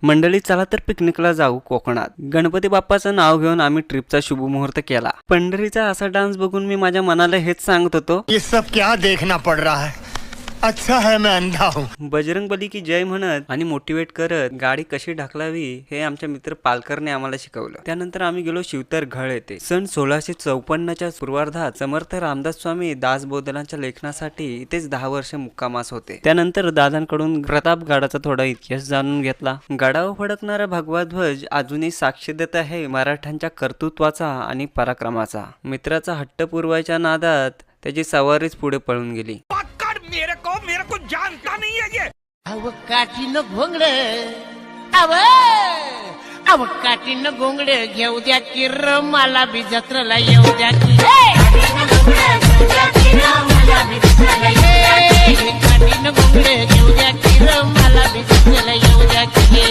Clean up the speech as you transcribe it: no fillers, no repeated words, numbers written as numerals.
मंडळी चला तर पिकनिकला जाऊ कोकणात। गणपती बाप्पाचं नाव घेऊन आम्ही ट्रिपचा शुभमुहूर्त केला। पंढरीचा असा डान्स बघून मी माझ्या मनाला हेच सांगत होतो, ये सब क्या देखना पड़ रहा है, अच्छा है मैं अंधा हूँ। बजरंग बली की जय म्हणत आणि मोटिवेट करत गाडी कशी ढकलावी हे आमच्या मित्र पालकरने आम्हाला शिकवलं। त्यानंतर आम्ही गेलो शिवतर घळ येथे। सन 1654च्या पूर्वार्धात समर्थ रामदास स्वामी दासबोधनाच्या लेखनासाठी इथेच 10 वर्ष मुक्कामास होते। त्यानंतर दादांकडून प्रतापगडाचा थोडा इतिहास जाणून घेतला। गडावर फडकणारा भगवा ध्वज अजूनही साक्ष देत आहे मराठ्यांच्या कर्तृत्वाचा आणि पराक्रमाचा। मित्राचा हट्ट पुरवायच्या नादात त्याची सवारीच पुढे पळून गेली। मेरे को जानता नहीं है ये। अव काठीनं घोंगड अव काठीनं घोंगड घेऊ द्या की र मला बी जत्रेला येऊ द्या की काठीनं घोंगड घेऊ द्या की र मला बी जत्रेला येऊ द्या की